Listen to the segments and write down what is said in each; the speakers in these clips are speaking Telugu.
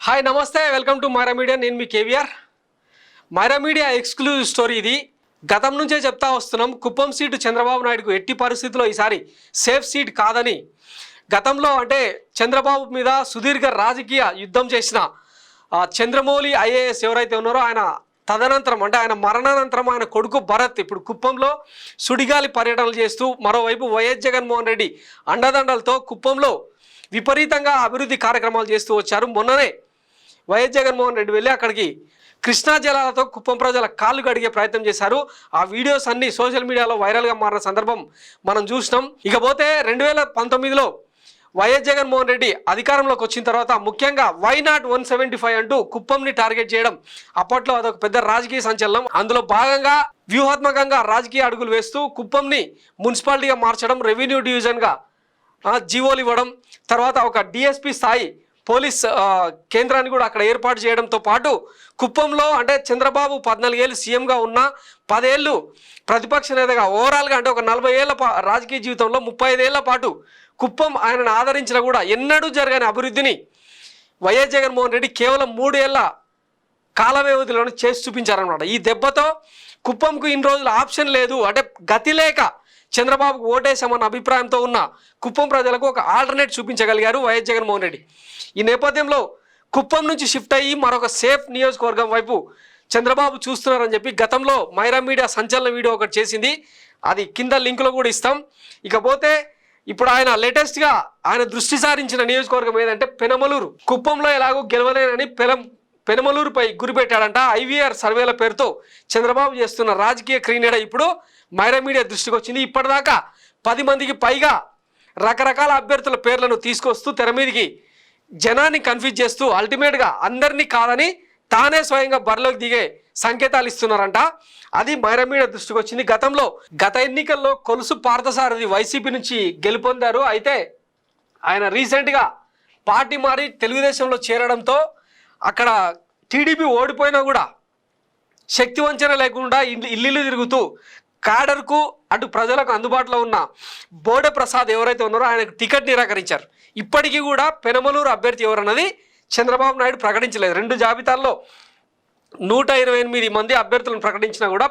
హాయ్ నమస్తే, వెల్కమ్ టు మైరా మీడియా. నేను మీ KVR. Myra media exclusive story ఇది. గతం నుంచే చెప్తా వస్తున్నాం, కుప్పం సీటు చంద్రబాబు నాయుడుకు ఎట్టి పరిస్థితుల్లో ఈసారి సేఫ్ సీట్ కాదని. గతంలో అంటే చంద్రబాబు మీద సుదీర్ఘ రాజకీయ యుద్ధం చేసిన చంద్రమౌళి ఐఏఎస్ ఎవరైతే ఉన్నారో ఆయన తదనంతరం అంటే ఆయన మరణానంతరం ఆయన కొడుకు భరత్ ఇప్పుడు కుప్పంలో సుడిగాలి పర్యటనలు చేస్తూ, మరోవైపు వైఎస్ జగన్మోహన్ రెడ్డి అండదండలతో కుప్పంలో విపరీతంగా అభివృద్ధి కార్యక్రమాలు చేస్తూ వచ్చారు. మొన్ననే వైఎస్ జగన్మోహన్ రెడ్డి వెళ్ళి అక్కడికి కృష్ణా జలాలతో కుప్పం ప్రజల కాళ్ళు కడిగే ప్రయత్నం చేశారు. ఆ వీడియోస్ అన్ని సోషల్ మీడియాలో వైరల్గా మారిన సందర్భం మనం చూసినాం. ఇకపోతే 2019లో వైఎస్ జగన్మోహన్ రెడ్డి అధికారంలోకి వచ్చిన తర్వాత ముఖ్యంగా వై నాట్ 175 అంటూ కుప్పంని టార్గెట్ చేయడం అప్పట్లో అదొక పెద్ద రాజకీయ సంచలనం. అందులో భాగంగా వ్యూహాత్మకంగా రాజకీయ అడుగులు వేస్తూ కుప్పంని మున్సిపాలిటీగా మార్చడం, రెవెన్యూ డివిజన్గా జీవోలు ఇవ్వడం, తర్వాత ఒక డిఎస్పీ స్థాయి పోలీస్ కేంద్రాన్ని కూడా అక్కడ ఏర్పాటు చేయడంతో పాటు కుప్పంలో అంటే చంద్రబాబు 14 ఏళ్ళు సీఎంగా ఉన్న 10 ఏళ్ళు ప్రతిపక్ష నేతగా ఓవరాల్గా అంటే ఒక 40 ఏళ్ల రాజకీయ జీవితంలో 35 ఏళ్ల పాటు కుప్పం ఆయనను ఆదరించిన కూడా ఎన్నడూ జరగని అభివృద్ధిని వైఎస్ జగన్మోహన్ రెడ్డి కేవలం 3 ఏళ్ల కాల వ్యవధిలోనే చేసి చూపించారనమాట. ఈ దెబ్బతో కుప్పంకు ఇన్ని రోజులు ఆప్షన్ లేదు, అంటే గతి లేక చంద్రబాబుకు ఓటేసామన్న అభిప్రాయంతో ఉన్న కుప్పం ప్రజలకు ఒక ఆల్టర్నేట్ చూపించగలిగారు వైఎస్ జగన్మోహన్ రెడ్డి. ఈ నేపథ్యంలో కుప్పం నుంచి షిఫ్ట్ అయ్యి మరొక సేఫ్ నియోజకవర్గం వైపు చంద్రబాబు చూస్తున్నారని చెప్పి గతంలో మైరా మీడియా సంచలన వీడియో ఒకటి చేసింది. అది కింద లింకులో కూడా ఇస్తాం. ఇకపోతే ఇప్పుడు ఆయన లేటెస్ట్గా ఆయన దృష్టి సారించిన నియోజకవర్గం ఏదంటే పెనమలూరు. కుప్పంలో ఎలాగో గెలవలేనని పెనమలూరుపై గురిపెట్టాడంట. ఐవీఆర్ సర్వేల పేరుతో చంద్రబాబు చేస్తున్న రాజకీయ క్రీనీడ ఇప్పుడు మైరా మీడియా దృష్టికి వచ్చింది. ఇప్పటిదాకా 10 మందికి పైగా రకరకాల అభ్యర్థుల పేర్లను తీసుకొస్తూ తెర మీదకి జనాన్ని కన్ఫ్యూజ్ చేస్తూ అల్టిమేట్గా అందరినీ కాదని తానే స్వయంగా బరిలోకి దిగే సంకేతాలు ఇస్తున్నారంట. అది మైరా మీడియా దృష్టికి వచ్చింది. గత ఎన్నికల్లో కొలుసు పార్థసారథి వైసీపీ నుంచి గెలుపొందారు. అయితే ఆయన రీసెంట్గా పార్టీ మారి తెలుగుదేశంలో చేరడంతో అక్కడ టీడీపీ ఓడిపోయినా కూడా శక్తి వంచన లేకుండా ఇల్లు తిరుగుతూ కాడర్కు అటు ప్రజలకు అందుబాటులో ఉన్న బోడే ప్రసాద్ ఎవరైతే ఉన్నారో ఆయనకు టికెట్ నిరాకరించారు. ఇప్పటికీ కూడా పెనమలూరు అభ్యర్థి ఎవరన్నది చంద్రబాబు నాయుడు ప్రకటించలేదు. 2 జాబితాల్లో 128 మంది అభ్యర్థులను ప్రకటించినా కూడా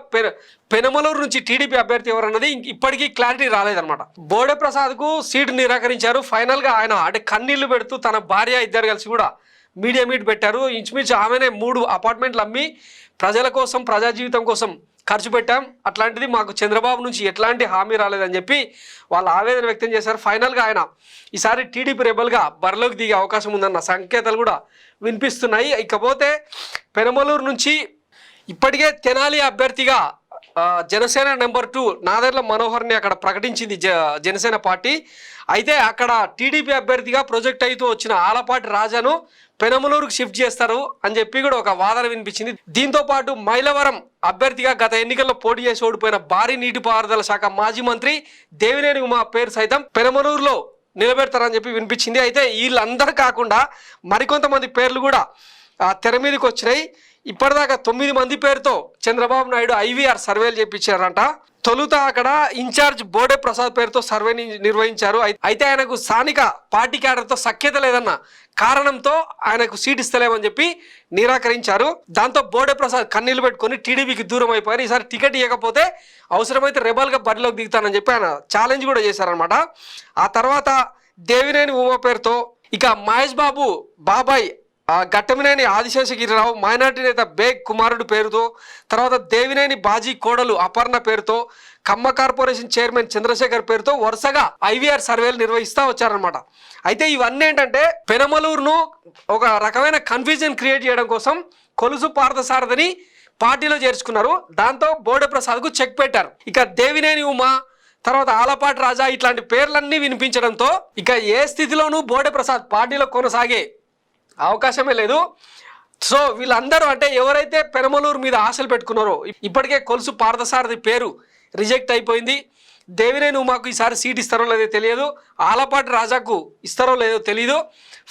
పెనమలూరు నుంచి టీడీపీ అభ్యర్థి ఎవరన్నది ఇప్పటికీ క్లారిటీ రాలేదన్నమాట. బోడే ప్రసాద్కు సీటు నిరాకరించారు. ఫైనల్గా ఆయన అంటే కన్నీళ్లు పెడుతూ తన భార్య ఇద్దరు కలిసి కూడా మీడియా మీట్ పెట్టారు. ఇంచుమించు ఆమెనే 3 అపార్ట్మెంట్లు అమ్మి ప్రజల కోసం ప్రజా జీవితం కోసం ఖర్చు పెట్టాం, అట్లాంటిది మాకు చంద్రబాబు నుంచి ఎట్లాంటి హామీ రాలేదని చెప్పి వాళ్ళు ఆవేదన వ్యక్తం చేశారు. ఫైనల్గా ఆయన ఈసారి టీడీపీ రెబల్గా బరిలోకి దిగే అవకాశం ఉందన్న సంకేతాలు కూడా వినిపిస్తున్నాయి. ఇకపోతే పెనమలూరు నుంచి ఇప్పటికే తెనాలి అభ్యర్థిగా జనసేన నెంబర్ 2 నాదెండ్ల మనోహర్ని అక్కడ ప్రకటించింది జనసేన పార్టీ. అయితే అక్కడ టీడీపీ అభ్యర్థిగా ప్రొజెక్ట్ అవుతూ వచ్చిన ఆలపాటి రాజాను పెనమలూరుకు షిఫ్ట్ చేస్తారు అని చెప్పి కూడా ఒక వాదన వినిపించింది. దీంతో పాటు మైలవరం అభ్యర్థిగా గత ఎన్నికల్లో పోటీ చేసి ఓడిపోయిన భారీ నీటిపారుదల శాఖ మాజీ మంత్రి దేవినేని ఉమా పేరు సైతం పెనమలూరులో నిలబెడతారని చెప్పి వినిపించింది. అయితే వీళ్ళందరూ కాకుండా మరికొంతమంది పేర్లు కూడా తెర మీదకి వచ్చినాయి. ఇప్పటిదాకా 9 మంది పేరుతో చంద్రబాబు నాయుడు ఐవీఆర్ సర్వేలు చేయించారంట. తొలుత అక్కడ ఇన్ఛార్జ్ బోడే ప్రసాద్ పేరుతో సర్వేని నిర్వహించారు. అయితే ఆయనకు స్థానిక పార్టీ క్యాడర్తో సఖ్యత లేదన్న కారణంతో ఆయనకు సీట్ ఇస్తలేమని చెప్పి నిరాకరించారు. దాంతో బోడే ప్రసాద్ కన్నీళ్లు పెట్టుకొని టీడీపీకి దూరం అయిపోయారు. ఈసారి టికెట్ ఇవ్వకపోతే అవసరమైతే రెబల్గా బరిలోకి దిగుతానని చెప్పి ఆయన ఛాలెంజ్ కూడా చేశారనమాట. ఆ తర్వాత దేవినేని ఉమా పేరుతో, ఇక మహేష్ బాబు బాబాయ్ గట్టమినేని ఆదిశేషగిరిరావు మైనార్టీ నేత బేగ్ కుమారుడు పేరుతో, తర్వాత దేవినేని బాజీ కోడలు అపర్ణ పేరుతో, ఖమ్మ కార్పొరేషన్ చైర్మన్ చంద్రశేఖర్ పేరుతో వరుసగా ఐవీఆర్ సర్వేలు నిర్వహిస్తూ వచ్చారనమాట. అయితే ఇవన్నీ ఏంటంటే పెనమలూరును ఒక రకమైన కన్ఫ్యూజన్ క్రియేట్ చేయడం కోసం కొలుసు పార్థసారథిని పార్టీలో చేర్చుకున్నారు. దాంతో బోడే ప్రసాద్కు చెక్ పెట్టారు. ఇక దేవినేని ఉమా, తర్వాత ఆలపాటి రాజా ఇట్లాంటి పేర్లన్నీ వినిపించడంతో ఇక ఏ స్థితిలోనూ బోడే ప్రసాద్ పార్టీలో కొనసాగే అవకాశమే లేదు. సో వీళ్ళందరూ అంటే ఎవరైతే పెనమలూరు మీద ఆశలు పెట్టుకున్నారో ఇప్పటికే కొలుసు పార్థసారథి పేరు రిజెక్ట్ అయిపోయింది. దేవినేని ఉమాకు ఈసారి సీట్ ఇస్తారో లేదో తెలియదు, ఆలపాటి రాజాకు ఇస్తారో లేదో తెలియదు.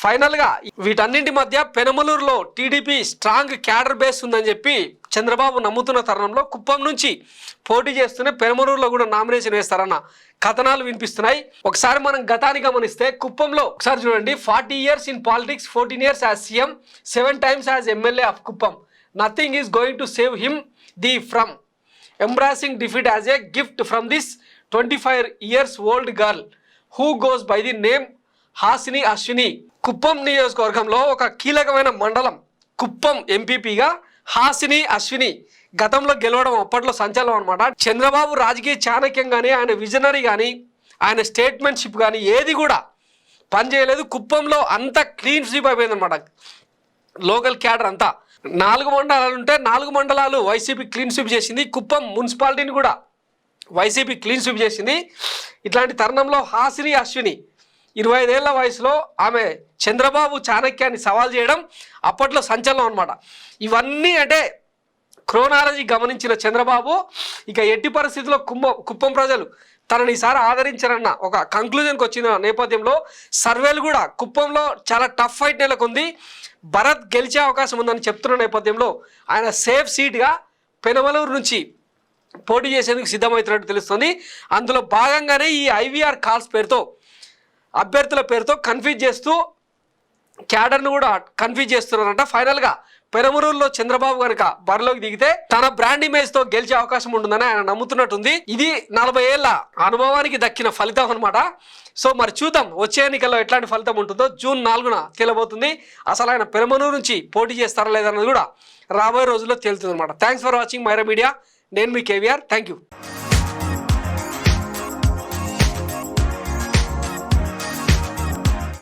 ఫైనల్గా వీటన్నింటి మధ్య పెనమలూరులో టీడీపీ స్ట్రాంగ్ క్యాడర్ బేస్ ఉందని చెప్పి చంద్రబాబు నమ్ముతున్న తరుణంలో కుప్పం నుంచి పోటీ చేస్తూనే పెనమలూరులో కూడా నామినేషన్ వేస్తారన్న కథనాలు వినిపిస్తున్నాయి. ఒకసారి మనం గతాన్ని గమనిస్తే కుప్పంలో ఒకసారి చూడండి, 40 years in politics, 14 years as CM, 7 times as MLA of Kuppam. Nothing is going to save him from embracing defeat as a gift from this 25 years old girl who goes by the name Hasini Ashwini. Kuppam నియోజకవర్గంలో ఒక కీలకమైన మండలం కుప్పం ఎంపీపీగా హాసిని అశ్విని గతంలో గెలవడం అప్పట్లో సంచలనం అనమాట. చంద్రబాబు రాజకీయ చాణక్యం కానీ, ఆయన విజనరీ కానీ, ఆయన స్టేట్మెంట్షిప్ కానీ ఏది కూడా పనిచేయలేదు. కుప్పంలో అంతా క్లీన్ స్వీప్ అయిపోయింది అనమాట. లోకల్ క్యాడర్ అంతా 4 మండలాలు ఉంటే 4 మండలాలు వైసీపీ క్లీన్ స్వీప్ చేసింది. కుప్పం మున్సిపాలిటీని కూడా వైసీపీ క్లీన్ స్వీప్ చేసింది. ఇట్లాంటి తరుణంలో హాసిని అశ్విని 25 ఏళ్ల వయసులో ఆమె చంద్రబాబు చాణక్యాన్ని సవాల్ చేయడం అప్పట్లో సంచలనం అనమాట. ఇవన్నీ అంటే క్రోనాలజీ గమనించిన చంద్రబాబు ఇక ఎట్టి పరిస్థితుల్లో కుప్పం ప్రజలు తనని ఈసారి ఆదరించారన్న ఒక కంక్లూజన్కి వచ్చిన నేపథ్యంలో సర్వేలు కూడా కుప్పంలో చాలా టఫ్ ఫైట్ నెలకొంది, భరత్ గెలిచే అవకాశం ఉందని చెప్తున్న నేపథ్యంలో ఆయన సేఫ్ సీట్గా పెనమలూరు నుంచి పోటీ చేసేందుకు సిద్ధమవుతున్నట్టు తెలుస్తుంది. అందులో భాగంగానే ఈ ఐవీఆర్ కాల్స్ పేరుతో అభ్యర్థుల పేరుతో కన్ఫ్యూజ్ చేస్తూ క్యాడర్ను కూడా కన్ఫ్యూజ్ చేస్తున్నారంట. ఫైనల్గా పెనమలూరులో చంద్రబాబు కనుక బరిలోకి దిగితే తన బ్రాండ్ ఇమేజ్తో గెలిచే అవకాశం ఉంటుందని ఆయన నమ్ముతున్నట్టుంది. ఇది 40 ఏళ్ల అనుభవానికి దక్కిన ఫలితం అనమాట. సో మరి చూద్దాం వచ్చే ఎన్నికల్లో ఎట్లాంటి ఫలితం ఉంటుందో. జూన్ 4న తేలబోతుంది. అసలు ఆయన పెనమలూరు నుంచి పోటీ చేస్తారా లేదన్నది కూడా రాబోయే రోజుల్లో తేలుతుంది అనమాట. Thanks for watching Myra media. నేను మీ కేవీఆర్. Thank you.